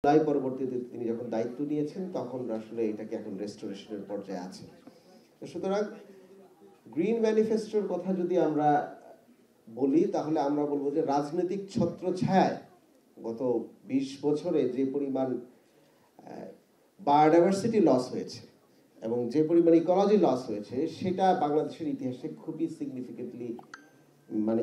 জুলাই পরবর্তীতে তিনি যখন দায়িত্ব নিয়েছেন তখন আসলে এটাকে এখন রেস্টোরেশনের পর্যায়ে আছে। সুতরাং গ্রিন ম্যানিফেস্টোর কথা যদি আমরা বলি তাহলে আমরা বলবো যে রাজনৈতিক ছত্রছায়ায় গত ২০ বছরে যে পরিমাণ বায়োডাইভার্সিটি লস হয়েছে এবং যে পরিমাণ ইকোলজি লস হয়েছে সেটা বাংলাদেশের ইতিহাসে খুবই সিগনিফিকেন্টলি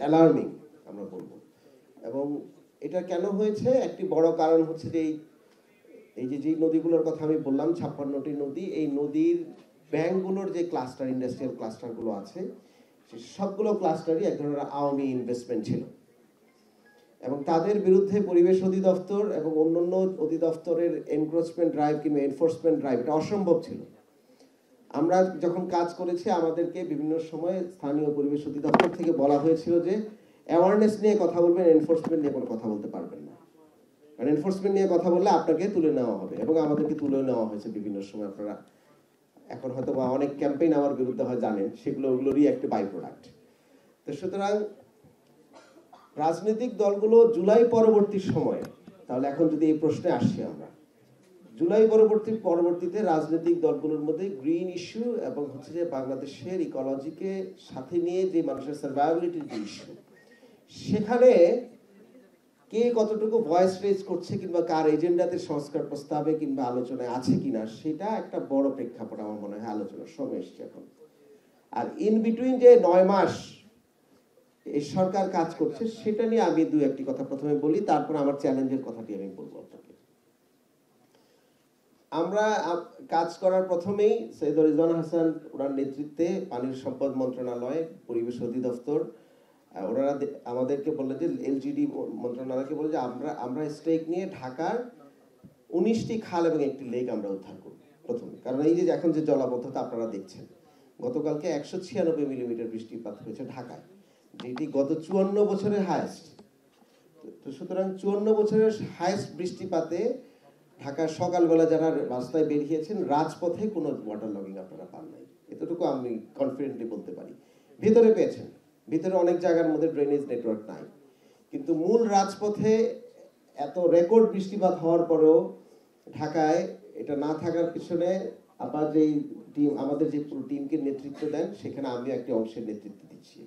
অ্যালার্মিং আমরা বলবো। এবং এটা কেন হয়েছে, একটি বড় কারণ হচ্ছে যে এই যে নদীগুলোর কথা আমি বললাম ৫৬টি নদী, এই নদীর ব্যাংকগুলোর যে ক্লাস্টার, ইন্ডাস্ট্রিয়াল ক্লাস্টারগুলো আছে সবগুলো ক্লাস্টারই এক ধরনের আওয়ামী ইনভেস্টমেন্ট ছিল এবং তাদের বিরুদ্ধে পরিবেশ অধিদপ্তর এবং অন্যান্য অধিদপ্তরের এনক্রোচমেন্ট ড্রাইভ কিংবা এনফোর্সমেন্ট ড্রাইভ এটা অসম্ভব ছিল। আমরা যখন কাজ করেছি আমাদেরকে বিভিন্ন সময় স্থানীয় পরিবেশ অধিদপ্তর থেকে বলা হয়েছিল যে অ্যাওয়ারনেস নিয়ে কথা বলবেন, এনফোর্সমেন্ট নিয়ে কোনো কথা বলতে পারবেন না, কারণ এনফোর্সমেন্ট নিয়ে কথা বললে আপনাকে তুলে নেওয়া হবে এবং আমাদেরকে তুলে নেওয়া হয়েছে বিভিন্ন সময়। আপনারা এখন হয়তো বা অনেক ক্যাম্পেইন আমার বিরুদ্ধে হয় জানেন, ওগুলোরই একটা বাই প্রোডাক্ট। তো সুতরাং রাজনৈতিক দলগুলো জুলাই পরবর্তী সময়ে, তাহলে এখন যদি এই প্রশ্নে আসছি আমরা, জুলাই পরবর্তীতে রাজনৈতিক দলগুলোর মধ্যে গ্রিন ইস্যু এবং হচ্ছে যে বাংলাদেশের ইকোলজিকে সাথে নিয়ে যে মানুষের সার্ভাইভাবিলিটির যে ইস্যু, সেখানে কে কতটুকু ভয়েস রেজ করছে কিংবা কার এজেন্ডাতে সংস্কার প্রস্তাবে কিংবা আলোচনায় আছে কিনা, সেটা একটা বড় প্রেক্ষাপট আমার মনে হয় আলোচনার সময় এসছে এখন। আর ইন বিটুইন যে ৯ মাস এই সরকার কাজ করছে সেটা নিয়ে আমি দু একটি কথা প্রথমে বলি, তারপর আমার চ্যালেঞ্জের কথাটি আমি বলবো আপনাকে। আমরা কাজ করার প্রথমেই সৈয়দ রিজওয়ান হাসান ওনার নেতৃত্বে পানির সম্পদ মন্ত্রণালয়, পরিবেশ অধিদপ্তর ওনারা আমাদেরকে বললেন যে এলজিডি মন্ত্রণালয়কে বলে যে আমরা স্টেক নিয়ে ঢাকার ১৯টি খাল এবং একটি লেক আমরা উদ্ধার করব প্রথমে। কারণ এই যে এখন যে জলাবদ্ধতা আপনারা দেখছেন, গতকালকে ১৯৬ মিলিমিটার বৃষ্টিপাত হয়েছে ঢাকায়, যেটি গত ৫৪ বছরের হায়েস্ট। তো সুতরাং ৫৪ বছরের হায়েস্ট বৃষ্টিপাতে ঢাকার সকালবেলা যারা রাস্তায় বেরিয়েছেন রাজপথে কোনো ওয়াটার লগিং আপনারা পান নাই, এতটুকু আমি কনফিডেন্টলি বলতে পারি। ভিতরে পেয়েছেন, ভিতরে অনেক জায়গার মধ্যে ড্রেনেজ নেটওয়ার্ক নাই, কিন্তু মূল রাজপথে এত রেকর্ড বৃষ্টিপাত হওয়ার পরেও ঢাকায় এটা না থাকার পিছনে আবার যেই টিম, আমাদের যে পুরো টিমকে নেতৃত্ব দেন, সেখানে আমিও একটি অংশের নেতৃত্ব দিচ্ছি,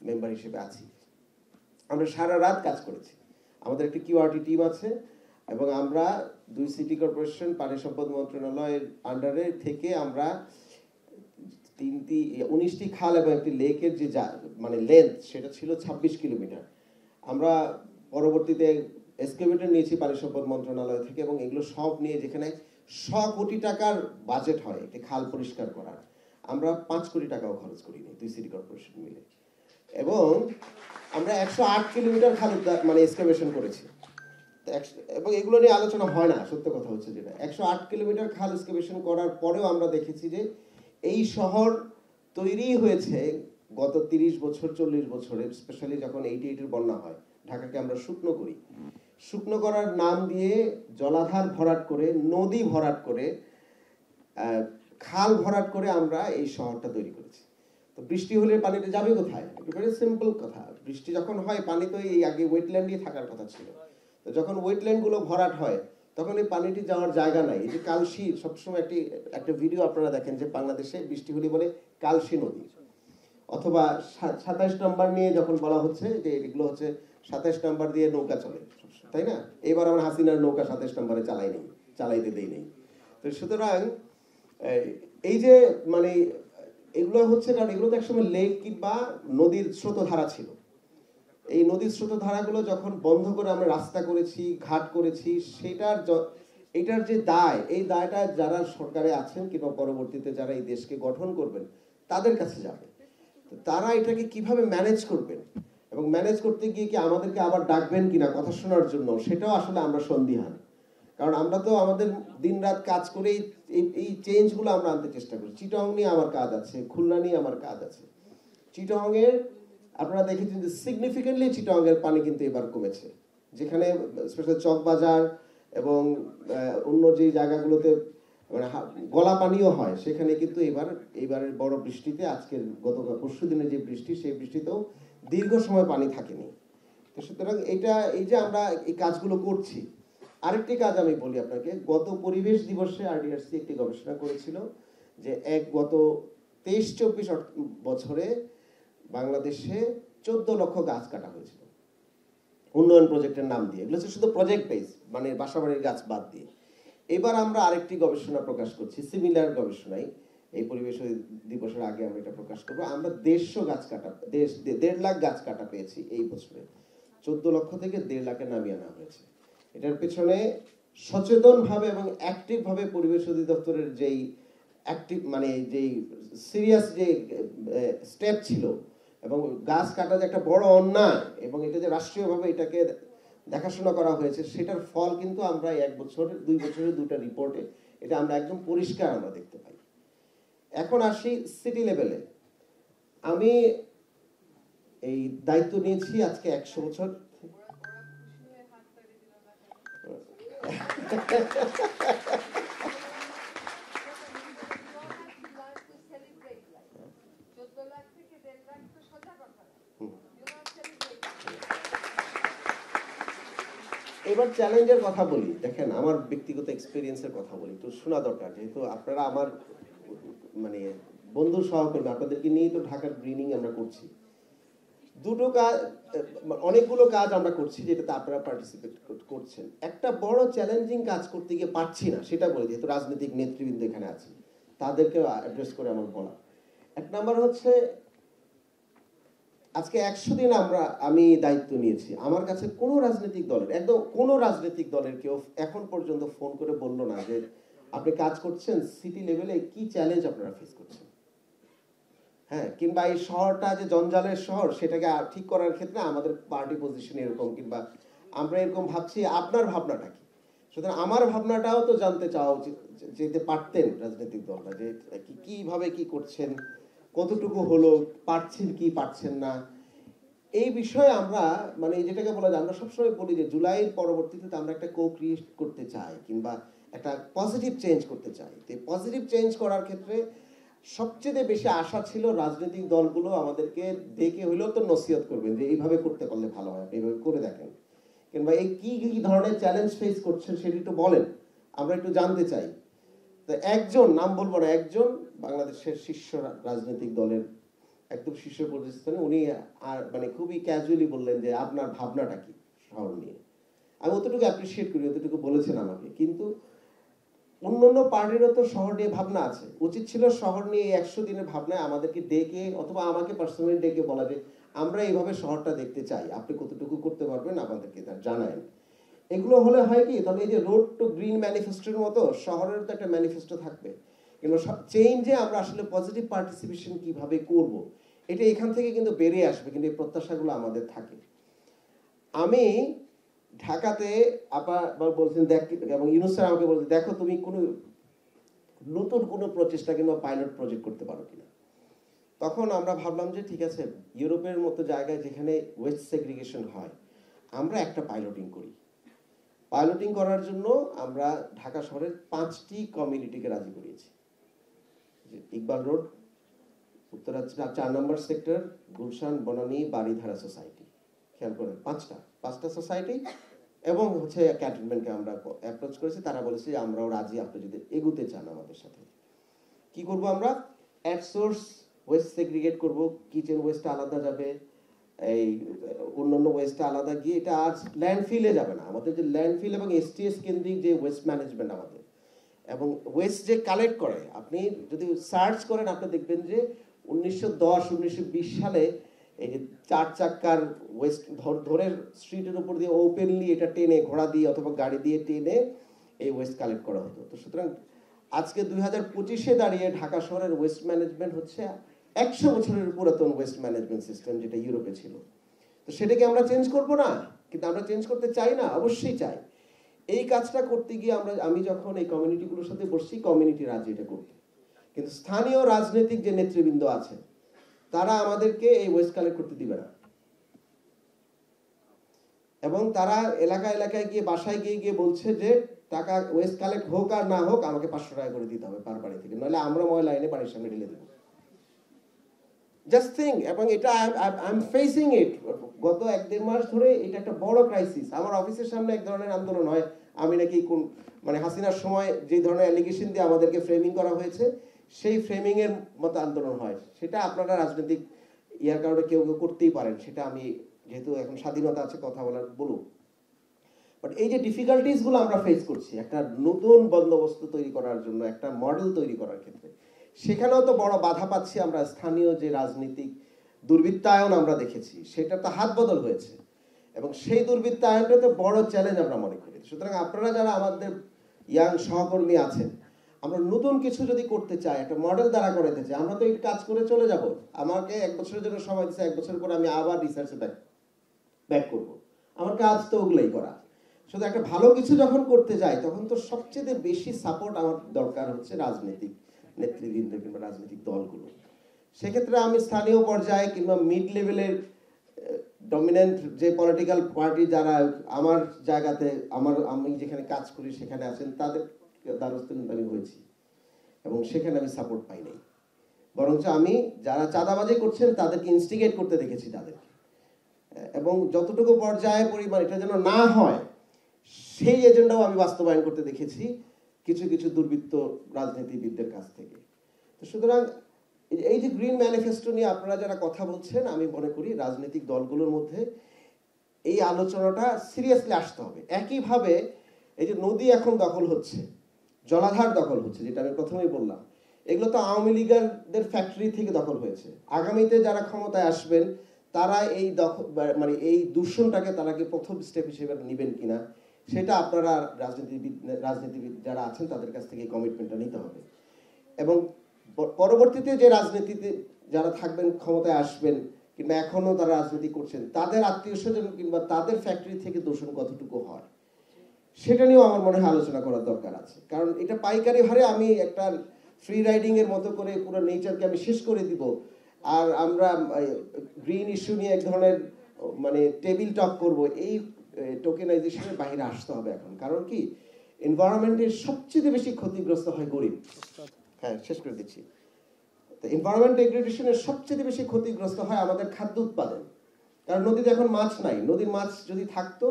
মেম্বার হিসেবে আছি। আমরা সারা রাত কাজ করেছি, আমাদের একটি কিউআরটি টিম আছে এবং আমরা ২ সিটি কর্পোরেশন পানি সম্পদ মন্ত্রণালয়ের আন্ডারে থেকে আমরা ১৯টি খাল এবং একটি লেকের যে লেন্থ সেটা ছিল ২৬ কিলোমিটার। আমরা পরবর্তীতে এক্সকাভেটর নিয়েছি পানি সম্পদ মন্ত্রণালয় থেকে এবং এগুলো সব নিয়ে যেখানে ১০০ কোটি টাকার বাজেট হয় একটি খাল পরিষ্কার করার, আমরা ৫ কোটি টাকাও খরচ করিনি ২ সিটি কর্পোরেশন মিলে। এবং আমরা ১০৮ কিলোমিটার খাল এক্সকাভেশন করেছি এবং এগুলো নিয়ে আলোচনা হয় না, সত্য কথা হচ্ছে যেটা ১০৮ কিলোমিটার খাল এক্সকাভেশন করার পরেও আমরা দেখেছি যে এই শহর তৈরি হয়েছে গত ৩০ বছর ৪০ বছরে, স্পেশালি যখন 88-এর বন্যা হয়, ঢাকাকে আমরা শুকনো করি, শুকনো করার নাম দিয়ে জলাধার ভরাট করে, নদী ভরাট করে, খাল ভরাট করে আমরা এই শহরটা তৈরি করেছি। তো বৃষ্টি হলে পানিটা যাবে কোথায়? ভেরি সিম্পল কথা, বৃষ্টি যখন হয় পানি তো এই আগে ওয়েটল্যান্ডই থাকার কথা ছিল, তো যখন ওয়েটল্যান্ডগুলো ভরাট হয় তখন এই পানিটি যাওয়ার জায়গা নাই। এই যে কালশি, সবসময় একটা ভিডিও আপনারা দেখেন যে বাংলাদেশে বৃষ্টি হলে বলে কালশি নদী, অথবা ২৭ নম্বর নিয়ে যখন বলা হচ্ছে যে এগুলো হচ্ছে ২৭ নম্বর দিয়ে নৌকা চলে, তাই না? এবার আমার হাসিনার নৌকা ২৭ নম্বরে চালাইতে দেই নেই। তো সুতরাং এই যে এগুলো হচ্ছে, কারণ এগুলো তো একসময় লেক কিংবা নদীর স্রোতধারা ছিল। এই নদীর স্রোতধারাগুলো যখন বন্ধ করে আমরা রাস্তা করেছি, ঘাট করেছি, এটার যে দায়, এই দায়টা যারা সরকারে আছেন কিংবা পরবর্তীতে যারা এই দেশকে গঠন করবেন তাদের কাছে যাবে। তারা এটাকে কিভাবে ম্যানেজ করবেন এবং ম্যানেজ করতে গিয়ে কি আমাদেরকে আবার ডাকবেন কিনা কথা শোনার জন্য, সেটাও আসলে আমরা সন্দিহান। কারণ আমরা তো আমাদের দিন রাত কাজ করে এই চেঞ্জগুলো আমরা আনতে চেষ্টা করি। চিটং নিয়ে আমার কাজ আছে, খুলনা নিয়ে আমার কাজ আছে। চিটংয়ের আপনারা দেখেছেন যে সিগনিফিকেন্টলি চিটংয়ের পানি কিন্তু এবার কমেছে, যেখানে স্পেশাল চকবাজার এবং অন্য যে জায়গাগুলোতে গলা পানিও হয়, সেখানে কিন্তু এইবারের বড় বৃষ্টিতে, আজকের গতকাল পরশু দিনে যে বৃষ্টি, সেই বৃষ্টিতেও দীর্ঘ সময় পানি থাকেনি। তো সুতরাং এই যে আমরা এই কাজগুলো করছি, আরেকটি কাজ আমি বলি আপনাকে, গত পরিবেশ দিবসে আরডিআরসি একটি গবেষণা করেছিল যে গত 23-24 বছরে বাংলাদেশে 14 লক্ষ গাছ কাটা হয়েছিল উন্নয়ন প্রজেক্টের নাম দিয়ে। এগুলো হচ্ছে শুধু প্রজেক্ট বেস, মানে বাসাবাড়ির গাছ বাদ দিয়ে। এবার আমরা আরেকটি গবেষণা প্রকাশ করছি, সিমিলার গবেষণায়, এই পরিবেশ দিবসের আগে আমরা এটা প্রকাশ করবো। আমরা 150 গাছ কাটা, 1.5 লাখ গাছ কাটা পেয়েছি এই বছরে। 14 লক্ষ থেকে 1.5 লাখে নামিয়ে আনা হয়েছে। এটার পেছনে সচেতনভাবে এবং অ্যাক্টিভভাবে পরিবেশ অধিদপ্তরের যেই অ্যাক্টিভ, মানে যেই সিরিয়াস যে স্টেপ ছিল, এবং গাছ কাটা যে একটা বড় অন্যায় এবং এটা যে রাষ্ট্রীয়ভাবে এটাকে দেখাশোনা করা হয়েছে, সেটার ফল কিন্তু আমরা 1 বছর 2 বছরের 2টা রিপোর্টে এটা আমরা একদম পরিষ্কার আমরা দেখতে পাই। এখন আসি সিটি লেভেলে। আমি এই দায়িত্ব নিয়েছি আজকে 100 বছর। এবার চ্যালেঞ্জের কথা বলি। দেখেন, আমার ব্যক্তিগত এক্সপেরিয়েন্সের কথা বলি, একটু শোনা দরকার, যেহেতু আপনারা আমার মানে বন্ধু সহকর্মী, আপনাদেরকে নিয়েই তো ঢাকার গ্রিনিং আমরা করছি। দুটো কাজ, অনেকগুলো কাজ আমরা করছি যেটাতে আপনারা পার্টিসিপেট করছেন। একটা বড় চ্যালেঞ্জিং কাজ করতে গিয়ে পারছি না, সেটা বলি, যেহেতু রাজনৈতিক নেতৃবৃন্দ এখানে আছে, তাদেরকে অ্যাড্রেস করে আমার বলা। এক নাম্বার হচ্ছে, আজকে 100 দিন আমি দায়িত্ব নিয়েছি। আমার কাছে কোনো রাজনৈতিক দলের, একদম কোনো রাজনৈতিক দলের কেউ এখন পর্যন্ত ফোন করে বললো না যে আপনি কাজ করছেন সিটি লেভেলে, কি চ্যালেঞ্জ আপনারা ফেস করছেন, হ্যাঁ, কিংবা এই শহরটা যে জঞ্জালের শহর, সেটাকে ঠিক করার ক্ষেত্রে আমাদের পার্টি পজিশন এরকম, কিংবা আমরা এরকম ভাবছি, আপনার ভাবনাটা কি। সুতরাং আমার ভাবনাটাও তো জানতে চাওয়া উচিত, যেতে পারতেন রাজনৈতিক দলরা, যে কিভাবে কি করছেন, কতটুকু হলো, পারছেন কি পারছেন না। এই বিষয়ে আমরা, মানে যেটাকে বলা যায়, আমরা সবসময় বলি যে জুলাইয়ের পরবর্তীতে আমরা একটা কো-ক্রিয়েট করতে চাই, কিংবা একটা পজিটিভ চেঞ্জ করতে চাই। তো পজিটিভ চেঞ্জ করার ক্ষেত্রে সবচেয়ে বেশি আশা ছিল রাজনৈতিক দলগুলো আমাদেরকে ডেকে হইলেও তো নসিহত করবেন যে এইভাবে করতে পারলে ভালো হয়, এইভাবে করে দেখেন, কিংবা এই কি কি ধরনের চ্যালেঞ্জ ফেস করছেন সেটা একটু বলেন, আমরা একটু জানতে চাই। তো একজন, নাম বলবো না, একজন বাংলাদেশের শীর্ষ রাজনৈতিক দলের একদম শীর্ষ প্রতিষ্ঠানে, উনি আর মানে খুবই ক্যাজুয়ালি বললেন যে আপনার ভাবনাটা কি শহর নিয়ে। আমি অতটুকু অ্যাপ্রিসিয়েট করি, অতটুকু বলেছেন আমাকে, কিন্তু অন্যান্য পার্টিরও তো শহর নিয়ে ভাবনা আছে। উচিত ছিল শহর নিয়ে 100 দিনের ভাবনায় আমাদেরকে ডেকে, অথবা আমাকে পার্সোনালি ডেকে বলা যে আমরা এইভাবে শহরটা দেখতে চাই, আপনি কতটুকু করতে পারবেন আমাদেরকে তা জানায়েন। এগুলো হলে হয় কি, তাহলে এই যে রোড টু গ্রিন ম্যানিফেস্টোর মতো শহরের তো একটা ম্যানিফেস্টো থাকবে, কিন্তু চেঞ্জে আমরা আসলে পজিটিভ পার্টিসিপেশন কিভাবে করব, এটা এখান থেকে কিন্তু বেরিয়ে আসবে, কিন্তু এই প্রত্যাশাগুলো আমাদের থাকে। আমি ঢাকাতে আবার বলছেন দেখ, এবং ইউনুস স্যার আমাকে বলছে দেখো তুমি কোনো নতুন কোনো প্রচেষ্টা কিংবা পাইলট প্রজেক্ট করতে পারো কিনা। তখন আমরা ভাবলাম যে ঠিক আছে, ইউরোপের মতো জায়গায় যেখানে ওয়েস্ট সেগ্রিগেশন হয়, আমরা একটা পাইলটিং করি। পাইলটিং করার জন্য আমরা ঢাকা শহরের 5টি কমিউনিটিকে রাজি করিয়েছি। ইকবাল রোড, উত্তরা 4 নম্বর সেক্টর, গুলশান, বনানী, বাড়িধারা সোসাইটি, খেয়াল করেন 5টা সোসাইটি, এবং হচ্ছে ক্যান্টনমেন্টকে আমরা অ্যাপ্রোচ করেছি। তারা বলেছে যে আমরাও রাজি, আপনি যদি এগুতে চান আমাদের সাথে। কি করব আমরা, অ্যাট সোর্স ওয়েস্ট সেগ্রিগেট করব, কিচেন ওয়েস্ট আলাদা যাবে, এই অন্যান্য ওয়েস্টটা আলাদা গিয়ে, এটা আর ল্যান্ডফিলে যাবে না। আমাদের যে ল্যান্ডফিল এবং এসটিএস কেন্দ্রিক যে ওয়েস্ট ম্যানেজমেন্ট আমাদের, এবং ওয়েস্ট যে কালেক্ট করে, আপনি যদি সার্চ করেন আপনি দেখবেন যে 1910-1920 সালে এই যে 4 চাক্কার ওয়েস্ট ধরে স্ট্রিটের উপর দিয়ে ওপেনলি এটা টেনে, ঘোড়া দিয়ে অথবা গাড়ি দিয়ে টেনে এই ওয়েস্ট কালেক্ট করা হতো। তো সুতরাং আজকে 2025-এ দাঁড়িয়ে ঢাকা শহরের ওয়েস্ট ম্যানেজমেন্ট হচ্ছে 100 বছরের পুরাতন ওয়েস্ট ম্যানেজমেন্ট সিস্টেম, যেটা ইউরোপে ছিল। তো সেটাকে আমরা চেঞ্জ করব না, কিন্তু আমরা চেঞ্জ করতে চাই না, অবশ্যই চাই। এই কাজটা করতে গিয়ে আমি যখন এই কমিউনিটিগুলোর সাথে বসছি, কমিউনিটি রাজি এটা করতে, কিন্তু স্থানীয় রাজনৈতিক যে নেতৃবৃন্দ আছে তারা আমাদেরকে এই ওয়েস্ট কালেক্ট করতে দিবে না, এবং তারা এলাকায় গিয়ে, বাসায় গিয়ে বলছে যে টাকা ওয়েস্ট কালেক্ট হোক আর না হোক, আমাকে 500 টাকা করে দিতে হবে পার বাড়ি থেকে, নাহলে আমরা ময়লা এনে বাড়ির সামনে ঢেলে দেবো। জাস্ট থিঙ্ক, এবং এটা আই এম ফেসিং ইট। গত 1-1.5 মাস ধরে এটা একটা বড় ক্রাইসিস। আমার অফিসের সামনে এক ধরনের আন্দোলন হয়, আমি নাকি কোন মানে হাসিনার সময় যে ধরনের অ্যালিগেশন দিয়ে আমাদেরকে ফ্রেমিং করা হয়েছে সেই ফ্রেমিং এর মতো আন্দোলন হয়, সেটা আপনারা রাজনৈতিক ইয়ার কারণে কেউ কেউ করতেই পারেন, সেটা আমি যেহেতু এখন স্বাধীনতা আছে কথা বলার বলুন। বাট এই যে ডিফিকাল্টিসগুলো আমরা ফেস করছি একটা নতুন বন্দোবস্ত তৈরি করার জন্য, একটা মডেল তৈরি করার ক্ষেত্রে, সেখানেও তো বড় বাধা পাচ্ছি আমরা। স্থানীয় যে রাজনীতিক দুর্বৃত্তায়ন আমরা দেখেছি সেটা তো হাত বদল হয়েছে, এবং সেই দুর্বৃত্তায়নটা তো বড় চ্যালেঞ্জ আমরা মনে করি। সুতরাং আপনারা যারা আমাদের ইয়াং সহকর্মী আছেন, আমরা নতুন কিছু যদি করতে চাই, একটা মডেল দ্বারা করতে চাই, আমরা তো এই কাজ করে চলে যাব। আমাকে 1 বছরের জন্য সময় দিচ্ছে, 1 বছর পরে আমি আবার রিসার্চে ব্যাক করবো। আমার কাজ তো ওগুলোই করা। শুধু একটা ভালো কিছু যখন করতে যাই তখন তো সবচেয়ে বেশি সাপোর্ট আমার দরকার হচ্ছে রাজনৈতিক নেতৃবৃন্দ কিংবা রাজনৈতিক দলগুলো। সেক্ষেত্রে আমি স্থানীয় পর্যায়ে কিংবা মিড লেভেলের ডমিনেন্ট যে পলিটিক্যাল পার্টি যারা আমার জায়গাতে আমি যেখানে কাজ করি সেখানে আছেন, তাদের দ্বারস্থ আমি হয়েছি এবং সেখানে আমি সাপোর্ট পাই নাই। বরঞ্চ আমি যারা চাঁদাবাজি করছেন তাদেরকে ইনস্টিগেট করতে দেখেছি তাদেরকে, এবং যতটুকু পর্যায়ে পরিমাণ এটা যেন না হয় সেই এজেন্ডাও আমি বাস্তবায়ন করতে দেখেছি কিছু কিছু দুর্বৃত্ত রাজনীতিবিদদের কাছ থেকে। তো সুতরাং এই যে গ্রিন ম্যানিফেস্টো নিয়ে আপনারা যারা কথা বলছেন, আমি মনে করি রাজনৈতিক দলগুলোর মধ্যে এই আলোচনাটা সিরিয়াসলি আসতে হবে। একইভাবে এই যে নদী এখন দখল হচ্ছে, জলাধার দখল হচ্ছে, যেটা আমি প্রথমেই বললাম, এগুলো তো আওয়ামী লীগের ফ্যাক্টরি থেকে দখল হয়েছে। আগামীতে যারা ক্ষমতায় আসবেন তারা এই দখল মানে এই দূষণটাকে তারা কি প্রথম স্টেপ হিসেবে নেবেন কিনা, সেটা আপনারা রাজনীতিবিদ যারা আছেন তাদের কাছ থেকে কমিটমেন্টটা নিতে হবে। এবং পরবর্তীতে যে রাজনীতিতে যারা থাকবেন, ক্ষমতায় আসবেন কিংবা এখনো তারা রাজনীতি করছেন, তাদের আত্মীয় স্বজন কিংবা তাদের ফ্যাক্টরি থেকে দূষণ কতটুকু হয় সেটা নিয়েও আমার মনে হয় আলোচনা করার দরকার আছে। কারণ এটা পাইকারি হারে আমি একটা ফ্রি রাইডিং এর মতো করে পুরো নেচারকে আমি শেষ করে দিব, আর আমরা গ্রিন ইস্যু নিয়ে এক ধরনের মানে টেবিল টক করব, এই টোকেনাইজেশনের বাইরে আসতে হবে এখন। কারণ কি, এনভায়রনমেন্টের সবচেয়ে বেশি ক্ষতিগ্রস্ত হয় গরিব। হ্যাঁ, শেষ করে দিচ্ছি। তো এনভায়রনমেন্ট ডিগ্রেডেশনের সবচেয়ে বেশি ক্ষতিগ্রস্ত হয় আমাদের খাদ্য উৎপাদন। কারণ নদীতে এখন মাছ নাই, নদীর মাছ যদি থাকতো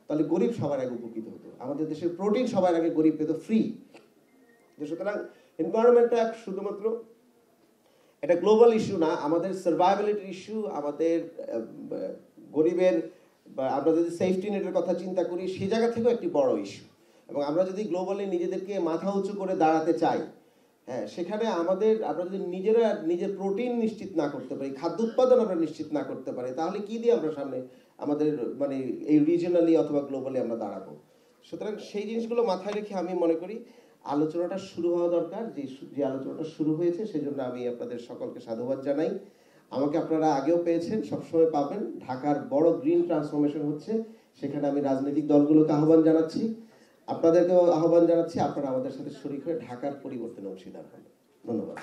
তাহলে গরিব সবার আগে উপকৃত হতো, আমাদের দেশের প্রোটিন সবার আগে গরিব পেত ফ্রি। সুতরাং এনভায়রনমেন্টটা শুধুমাত্র এটা গ্লোবাল ইস্যু না, আমাদের সার্ভাইভাবিলিটি ইস্যু, আমাদের গরিবের বা আমরা যদি সেফটি নেটের কথা চিন্তা করি সেই জায়গা থেকেও একটি বড় ইস্যু। এবং আমরা যদি গ্লোবালি নিজেদেরকে মাথা উঁচু করে দাঁড়াতে চাই, হ্যাঁ, সেখানে আমরা যদি নিজের প্রোটিন নিশ্চিত না করতে পারি, খাদ্য উৎপাদন আমরা নিশ্চিত না করতে পারি, তাহলে কি দিয়ে আমরা সামনে আমাদের মানে এই রিজিওনালি অথবা গ্লোবালি আমরা দাঁড়াবো। সুতরাং সেই জিনিসগুলো মাথায় রেখে আমি মনে করি আলোচনাটা শুরু হওয়া দরকার। যে আলোচনাটা শুরু হয়েছে সেজন্য আমি আপনাদের সকলকে সাধুবাদ জানাই। আমাকে আপনারা আগেও পেয়েছেন, সবসময় পাবেন। ঢাকার বড় গ্রিন ট্রান্সফরমেশন হচ্ছে, সেখানে আমি রাজনৈতিক দলগুলোকে আহ্বান জানাচ্ছি, আপনাদেরকেও আহ্বান জানাচ্ছি, আপনারা আমাদের সাথে শরীক হয়ে ঢাকার পরিবর্তনে অংশীদার হন। ধন্যবাদ।